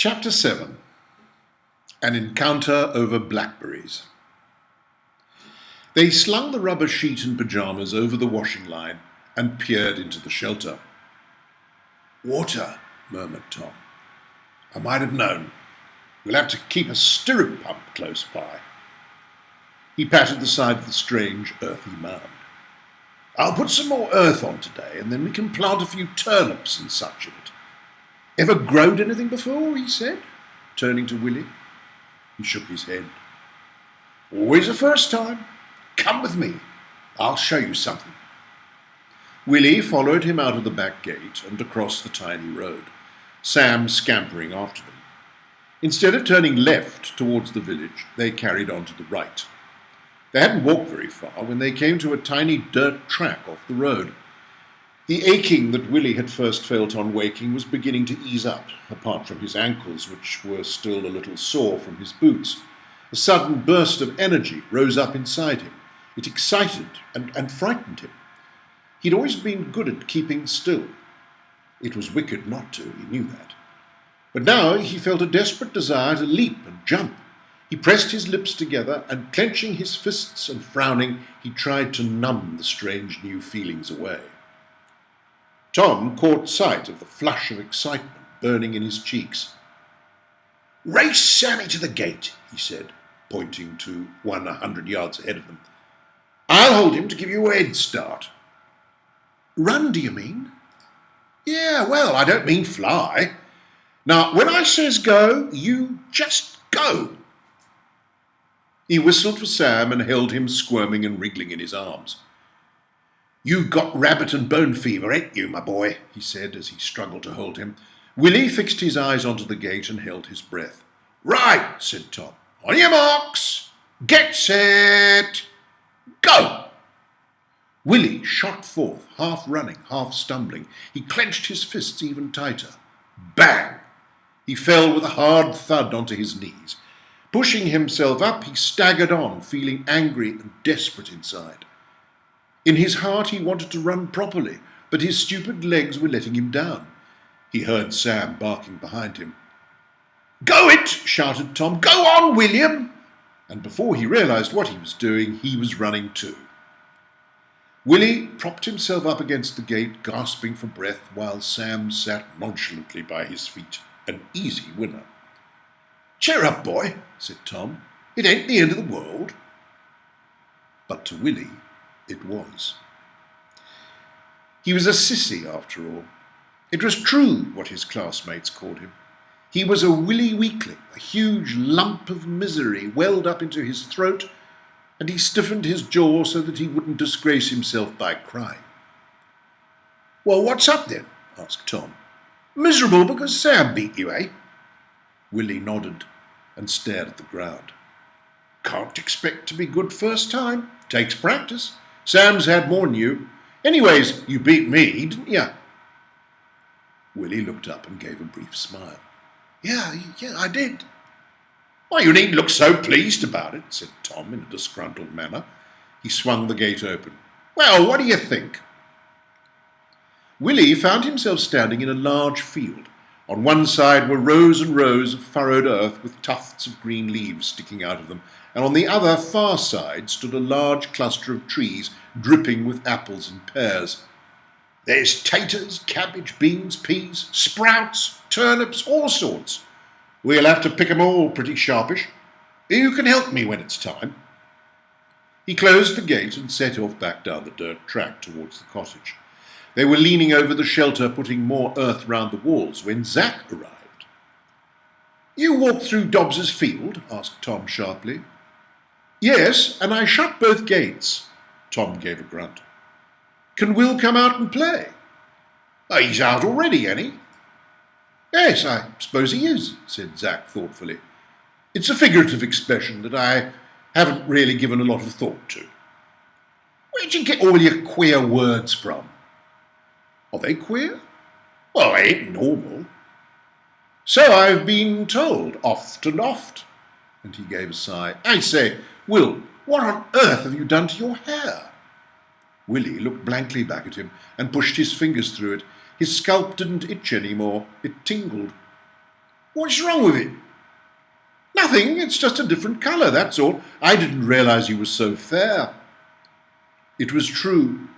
Chapter 7. An Encounter over Blackberries. They slung the rubber sheet and pyjamas over the washing line and peered into the shelter. "Water," murmured Tom. "I might have known. We'll have to keep a stirrup pump close by." He patted the side of the strange, earthy mound. "I'll put some more earth on today, and then we can plant a few turnips and such in it. Ever growed anything before?" he said, turning to Willie. He shook his head. "Always a first time. Come with me. I'll show you something." Willie followed him out of the back gate and across the tiny road, Sam scampering after them. Instead of turning left towards the village, they carried on to the right. They hadn't walked very far when they came to a tiny dirt track off the road. The aching that Willie had first felt on waking was beginning to ease up, apart from his ankles, which were still a little sore from his boots. A sudden burst of energy rose up inside him. It excited and frightened him. He'd always been good at keeping still. It was wicked not to, he knew that. But now he felt a desperate desire to leap and jump. He pressed his lips together, and clenching his fists and frowning, he tried to numb the strange new feelings away. Tom caught sight of the flush of excitement burning in his cheeks. "Race Sammy to the gate," he said, pointing to one 100 yards ahead of them. "I'll hold him to give you a head start." "Run, do you mean?" "Yeah, well, I don't mean fly. Now, when I says go, you just go." He whistled for Sam and held him squirming and wriggling in his arms. "You got rabbit and bone fever, ain't you, my boy?" he said as he struggled to hold him. Willie fixed his eyes onto the gate and held his breath. "Right," said Tom. "On your marks. Get set. Go!" Willie shot forth, half running, half stumbling. He clenched his fists even tighter. Bang! He fell with a hard thud onto his knees. Pushing himself up, he staggered on, feeling angry and desperate inside. In his heart he wanted to run properly, but his stupid legs were letting him down. He heard Sam barking behind him. "Go it!" shouted Tom. "Go on, William!" And before he realized what he was doing, he was running too. Willie propped himself up against the gate, gasping for breath, while Sam sat nonchalantly by his feet, an easy winner. "Cheer up, boy," said Tom. "It ain't the end of the world." But to Willie, it was. He was a sissy, after all. It was true what his classmates called him. He was a willy weakling, a huge lump of misery welled up into his throat, and he stiffened his jaw so that he wouldn't disgrace himself by crying. "Well, what's up then?" asked Tom. "Miserable because Sam beat you, eh?" Willie nodded and stared at the ground. "Can't expect to be good first time. Takes practice. Sam's had more than you. Anyways, you beat me, didn't you?" Willie looked up and gave a brief smile. Yeah, I did." "Why, you needn't look so pleased about it," said Tom in a disgruntled manner. He swung the gate open. "Well, what do you think?" Willie found himself standing in a large field. On one side were rows and rows of furrowed earth with tufts of green leaves sticking out of them, and on the other far side stood a large cluster of trees dripping with apples and pears. "There's taters, cabbage, beans, peas, sprouts, turnips, all sorts. We'll have to pick 'em all pretty sharpish. You can help me when it's time." He closed the gate and set off back down the dirt track towards the cottage. They were leaning over the shelter, putting more earth round the walls, when Zack arrived. "You walked through Dobbs's field?" asked Tom sharply. "Yes, and I shut both gates." Tom gave a grunt. "Can Will come out and play?" "He's out already, ain't he?" "Yes, I suppose he is," said Zack thoughtfully. "It's a figurative expression that I haven't really given a lot of thought to." "Where'd you get all your queer words from?" "Are they queer?" "Well, they ain't normal." "So I've been told, oft and oft." And he gave a sigh. "I say, Will, what on earth have you done to your hair?" Willie looked blankly back at him and pushed his fingers through it. His scalp didn't itch any more. It tingled. What's wrong with it? Nothing, it's just a different colour, that's all. I didn't realise you were so fair. It was true.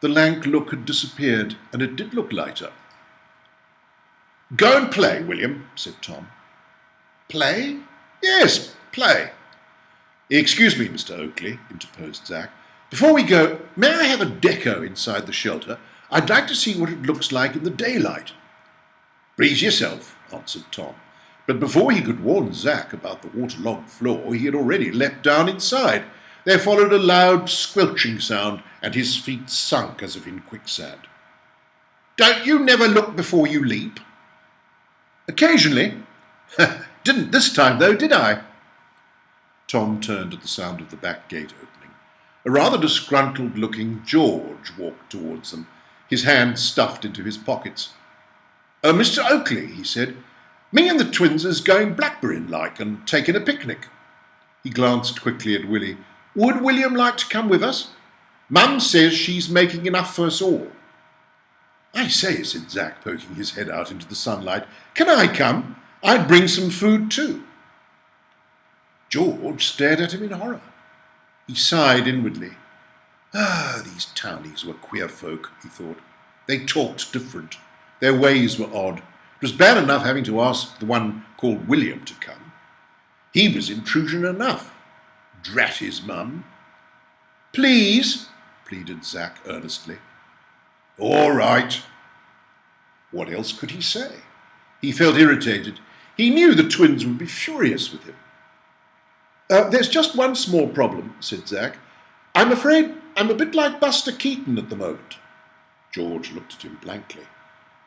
The lank look had disappeared, and it did look lighter. Go and play, William, said Tom. Play? Yes, play. Excuse me, Mr. Oakley, interposed Zack. Before we go, may I have a deco inside the shelter? I'd like to see what it looks like in the daylight. Please yourself, answered Tom. But before he could warn Zack about the waterlogged floor, he had already leapt down inside. There followed a loud squelching sound, and his feet sunk as if in quicksand. Don't you never look before you leap? Occasionally. Didn't this time, though, did I? Tom turned at the sound of the back gate opening. A rather disgruntled-looking George walked towards them, his hands stuffed into his pockets. Mr. Oakley, he said, me and the twins is going Blackberry-like and taking a picnic. He glanced quickly at Willie. Would William like to come with us? Mum says she's making enough for us all. I say, said Zack, poking his head out into the sunlight, can I come? I'd bring some food too. George stared at him in horror. He sighed inwardly. These townies were queer folk, he thought. They talked different. Their ways were odd. It was bad enough having to ask the one called William to come. He was intrusion enough. Drat his mum. Please, pleaded Zack earnestly. All right. What else could he say? He felt irritated. He knew the twins would be furious with him. There's just one small problem, said Zack. I'm afraid I'm a bit like Buster Keaton at the moment. George looked at him blankly.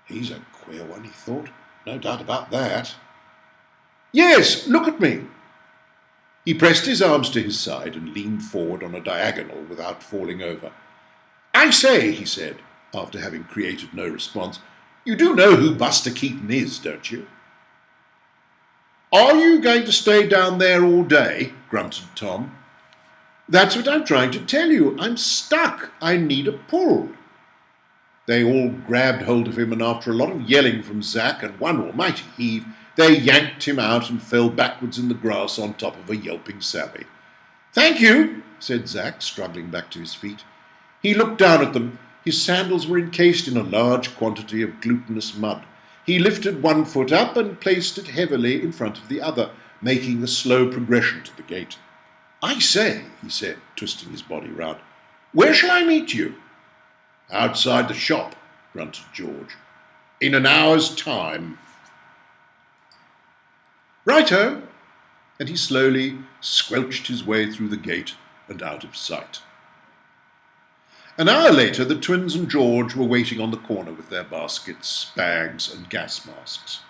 He's a queer one, he thought. No doubt about that. Yes, look at me. He pressed his arms to his side and leaned forward on a diagonal without falling over. I say, he said, after having created no response, you do know who Buster Keaton is, don't you? Are you going to stay down there all day? Grunted Tom. That's what I'm trying to tell you. I'm stuck. I need a pull. They all grabbed hold of him, and after a lot of yelling from Zack and one almighty heave, they yanked him out and fell backwards in the grass on top of a yelping Sally. Thank you, said Zack, struggling back to his feet. He looked down at them. His sandals were encased in a large quantity of glutinous mud. He lifted one foot up and placed it heavily in front of the other, making a slow progression to the gate. I say, he said, twisting his body round, where shall I meet you? Outside the shop, grunted George. In an hour's time. Righto. And he slowly squelched his way through the gate and out of sight. An hour later, the twins and George were waiting on the corner with their baskets, bags, and gas masks.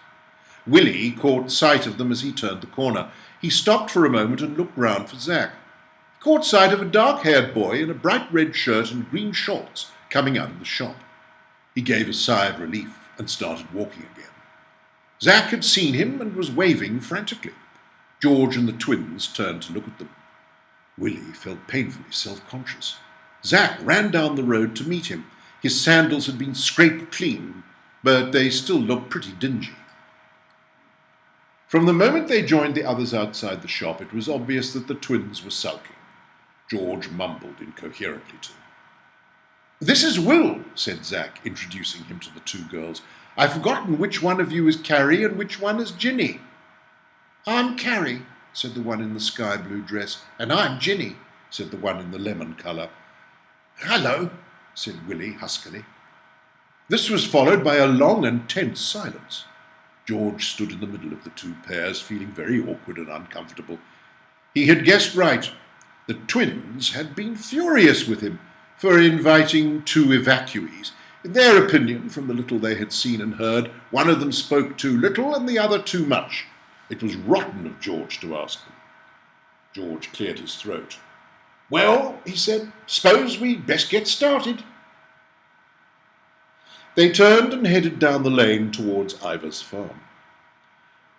Willie caught sight of them as he turned the corner. He stopped for a moment and looked round for Zack. He caught sight of a dark-haired boy in a bright red shirt and green shorts coming out of the shop. He gave a sigh of relief and started walking again. Zack had seen him and was waving frantically. George and the twins turned to look at them. Willie felt painfully self-conscious. Zack ran down the road to meet him. His sandals had been scraped clean, but they still looked pretty dingy. From the moment they joined the others outside the shop, it was obvious that the twins were sulking. George mumbled incoherently to them. This is Will, said Zack, introducing him to the two girls. I've forgotten which one of you is Carrie and which one is Ginny. I'm Carrie, said the one in the sky-blue dress. And I'm Ginny, said the one in the lemon colour. Hello, said Willie huskily. This was followed by a long and tense silence. George stood in the middle of the two pairs, feeling very awkward and uncomfortable. He had guessed right. The twins had been furious with him for inviting two evacuees. In their opinion, from the little they had seen and heard, one of them spoke too little and the other too much. It was rotten of George to ask them. George cleared his throat. Well, he said, suppose we'd best get started. They turned and headed down the lane towards Ivor's farm.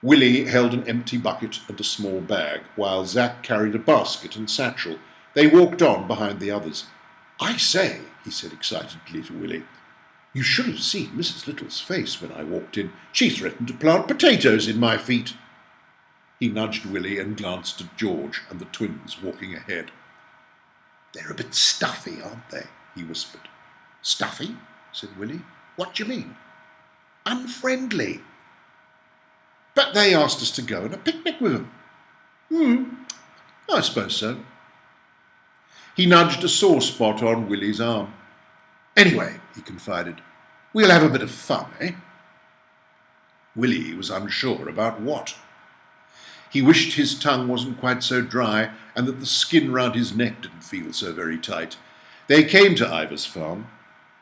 Willie held an empty bucket and a small bag, while Zack carried a basket and satchel. They walked on behind the others. I say, he said excitedly to Willie, You should have seen Mrs. Little's face when I walked in. She threatened to plant potatoes in my feet. He nudged Willie and glanced at George and the twins walking ahead. They're a bit stuffy, aren't they? He whispered. Stuffy? Said Willie. What do you mean? Unfriendly. But they asked us to go on a picnic with them. I suppose so. He nudged a sore spot on Willie's arm. Anyway, he confided, we'll have a bit of fun, eh? Willie was unsure about what. He wished his tongue wasn't quite so dry and that the skin round his neck didn't feel so very tight. They came to Ivor's farm.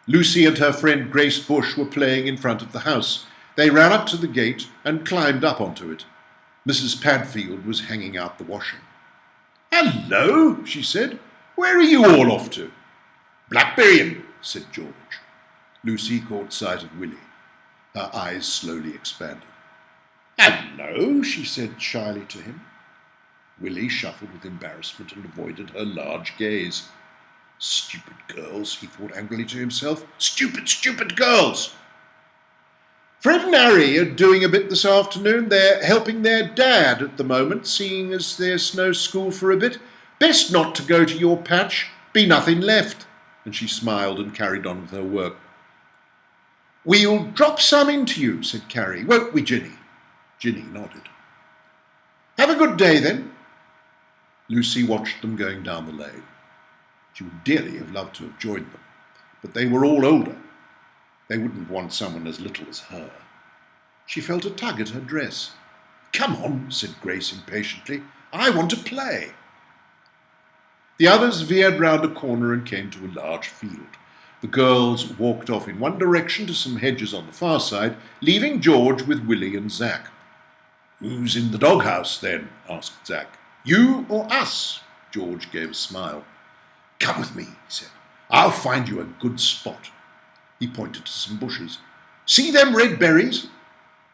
Lucy and her friend Grace Bush were playing in front of the house. They ran up to the gate and climbed up onto it. Mrs. Padfield was hanging out the washing. Hello, she said. Where are you all off to? Blackberrying, said George. Lucy caught sight of Willie. Her eyes slowly expanded. Hello, she said shyly to him. Willie shuffled with embarrassment and avoided her large gaze. Stupid girls, he thought angrily to himself. Stupid, stupid girls! Fred and Harry are doing a bit this afternoon. They're helping their dad at the moment, seeing as there's no school for a bit. Best not to go to your patch. Be nothing left. And she smiled and carried on with her work. We'll drop some into you, said Carrie. Won't we, Ginny? Ginny nodded. Have a good day, then. Lucy watched them going down the lane. She would dearly have loved to have joined them, but they were all older. They wouldn't want someone as little as her. She felt a tug at her dress. Come on, said Grace impatiently. I want to play. The others veered round a corner and came to a large field. The girls walked off in one direction to some hedges on the far side, leaving George with Willie and Zack. Who's in the doghouse, then? Asked Zack. You or us? George gave a smile. Come with me, he said. I'll find you a good spot. He pointed to some bushes. See them red berries?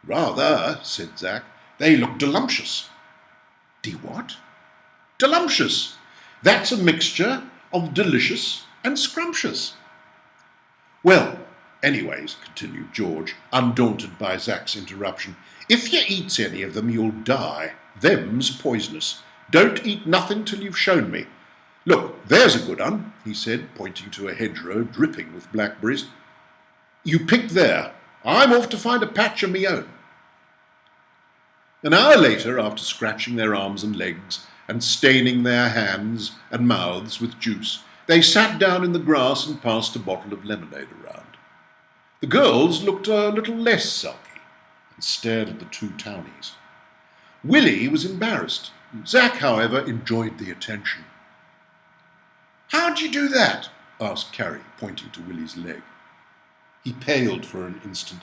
Rather, said Zack. They look delumptious. What? Delumptious. That's a mixture of delicious and scrumptious. Well, anyways, continued George, undaunted by Zack's interruption, if you eats any of them, you'll die. Them's poisonous. Don't eat nothing till you've shown me. Look, there's a good un, he said, pointing to a hedgerow dripping with blackberries. You pick there. I'm off to find a patch of me own. An hour later, after scratching their arms and legs and staining their hands and mouths with juice, they sat down in the grass and passed a bottle of lemonade around. The girls looked a little less sulky and stared at the two townies. Willie was embarrassed. Zack, however, enjoyed the attention. How'd you do that? Asked Carrie, pointing to Willie's leg. He paled for an instant,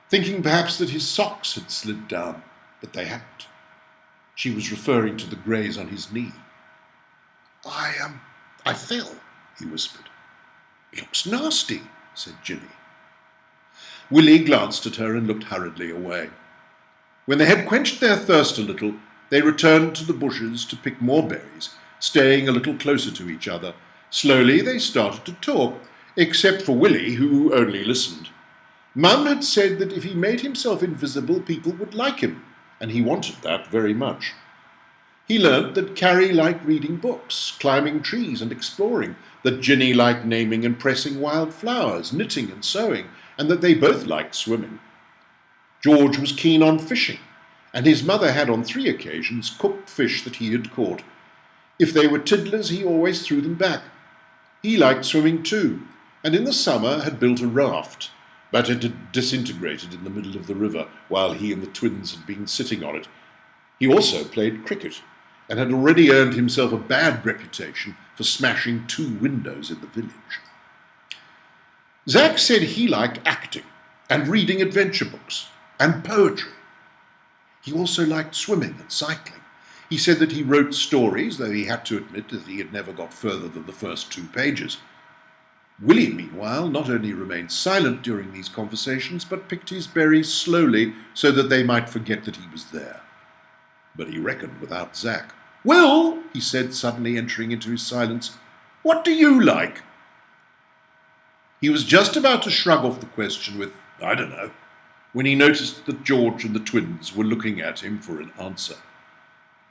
thinking perhaps that his socks had slid down, but they hadn't. She was referring to the graze on his knee. I fell, he whispered. Looks nasty, said Ginny. Willie glanced at her and looked hurriedly away. When they had quenched their thirst a little, they returned to the bushes to pick more berries, staying a little closer to each other. Slowly they started to talk, except for Willie, who only listened. Mum had said that if he made himself invisible, people would like him, and he wanted that very much. He learnt that Carrie liked reading books, climbing trees and exploring, that Ginny liked naming and pressing wild flowers, knitting and sewing, and that they both liked swimming. George was keen on fishing, and his mother had on 3 occasions cooked fish that he had caught. If they were tiddlers, he always threw them back. He liked swimming too, and in the summer had built a raft, but it had disintegrated in the middle of the river while he and the twins had been sitting on it. He also played cricket, and had already earned himself a bad reputation for smashing 2 windows in the village. Zack said he liked acting, and reading adventure books, and poetry. He also liked swimming and cycling. He said that he wrote stories, though he had to admit that he had never got further than the first 2 pages. Willie, meanwhile, not only remained silent during these conversations, but picked his berries slowly so that they might forget that he was there. But he reckoned without Zack. Will, he said, suddenly entering into his silence, what do you like? He was just about to shrug off the question with, "I don't know," when he noticed that George and the twins were looking at him for an answer.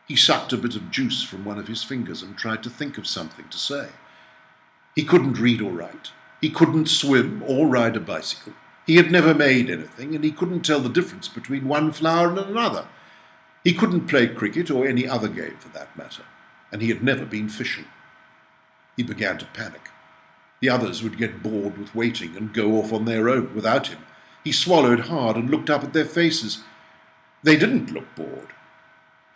He sucked a bit of juice from one of his fingers and tried to think of something to say. He couldn't read or write. He couldn't swim or ride a bicycle. He had never made anything, and he couldn't tell the difference between one flower and another. He couldn't play cricket or any other game for that matter, and he had never been fishing. He began to panic. The others would get bored with waiting and go off on their own without him. He swallowed hard and looked up at their faces. They didn't look bored.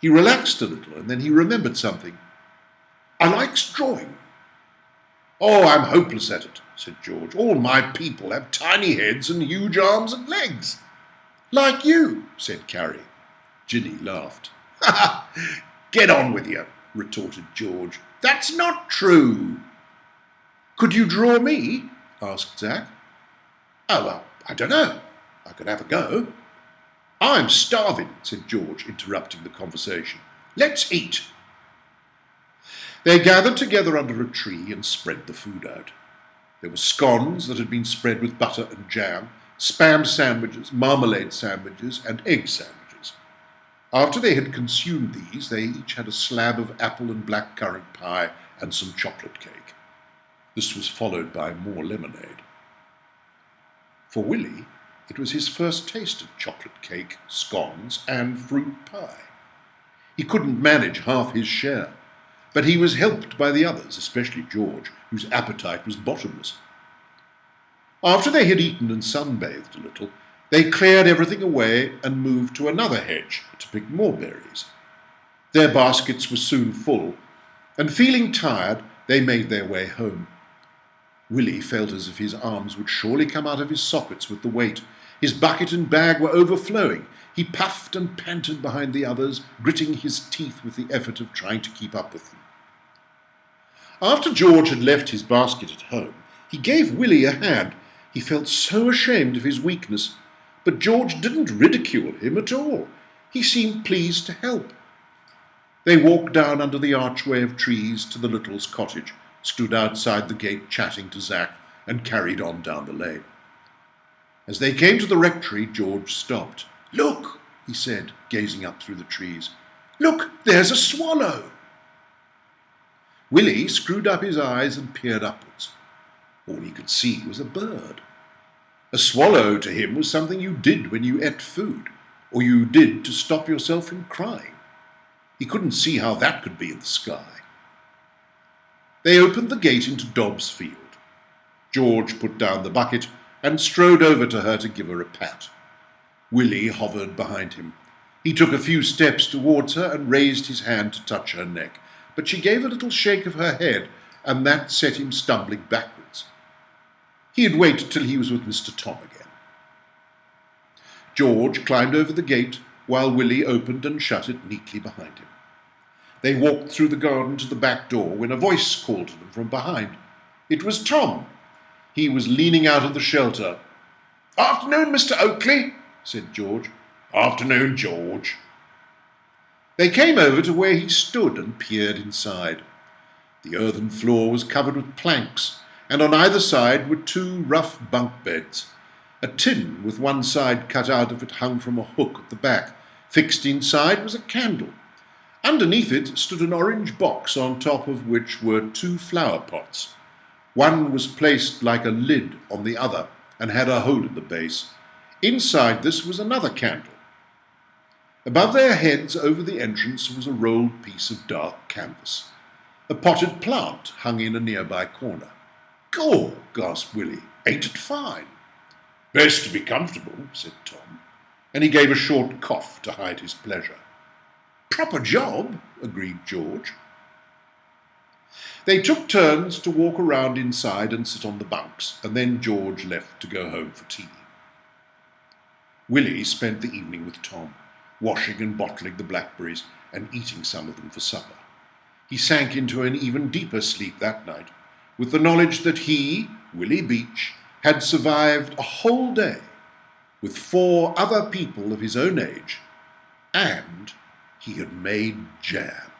He relaxed a little, and then he remembered something. "I likes drawing." "Oh, I'm hopeless at it," said George. "All my people have tiny heads and huge arms and legs." "Like you," said Carrie. Ginny laughed. "Ha ha! Get on with you," retorted George. "That's not true." "Could you draw me?" asked Zack. "Oh, well, I don't know. I could have a go." "I'm starving," said George, interrupting the conversation. "Let's eat." They gathered together under a tree and spread the food out. There were scones that had been spread with butter and jam, spam sandwiches, marmalade sandwiches, and egg sandwiches. After they had consumed these, they each had a slab of apple and blackcurrant pie and some chocolate cake. This was followed by more lemonade. For Willie, it was his first taste of chocolate cake, scones, and fruit pie. He couldn't manage half his share, but he was helped by the others, especially George, whose appetite was bottomless. After they had eaten and sunbathed a little, they cleared everything away and moved to another hedge to pick more berries. Their baskets were soon full, and feeling tired, they made their way home. Willie felt as if his arms would surely come out of his sockets with the weight. His bucket and bag were overflowing. He puffed and panted behind the others, gritting his teeth with the effort of trying to keep up with them. After George had left his basket at home, he gave Willie a hand. He felt so ashamed of his weakness, but George didn't ridicule him at all. He seemed pleased to help. They walked down under the archway of trees to the Littles' cottage, stood outside the gate chatting to Zack, and carried on down the lane. As they came to the rectory, George stopped. "Look," he said, gazing up through the trees. "Look, there's a swallow." Willie screwed up his eyes and peered upwards. All he could see was a bird. A swallow to him was something you did when you ate food, or you did to stop yourself from crying. He couldn't see how that could be in the sky. They opened the gate into Dobbs Field. George put down the bucket and strode over to her to give her a pat. Willie hovered behind him. He took a few steps towards her and raised his hand to touch her neck, but she gave a little shake of her head, and that set him stumbling backwards. He'd wait till he was with Mr. Tom again. George climbed over the gate, while Willie opened and shut it neatly behind him. They walked through the garden to the back door when a voice called to them from behind. It was Tom. He was leaning out of the shelter. "Afternoon, Mr. Oakley," said George. "Afternoon, George." They came over to where he stood and peered inside. The earthen floor was covered with planks, and on either side were two rough bunk beds. A tin with one side cut out of it hung from a hook at the back. Fixed inside was a candle. Underneath it stood an orange box on top of which were two flower pots. One was placed like a lid on the other and had a hole in the base. Inside this was another candle. Above their heads over the entrance was a rolled piece of dark canvas. A potted plant hung in a nearby corner. "Gaw!" gasped Willie. "Ain't it fine?" "Best to be comfortable," said Tom, and he gave a short cough to hide his pleasure. "Proper job," agreed George. They took turns to walk around inside and sit on the bunks, and then George left to go home for tea. Willie spent the evening with Tom, washing and bottling the blackberries and eating some of them for supper. He sank into an even deeper sleep that night, with the knowledge that he, Willie Beach, had survived a whole day with 4 other people of his own age, and he had made jam.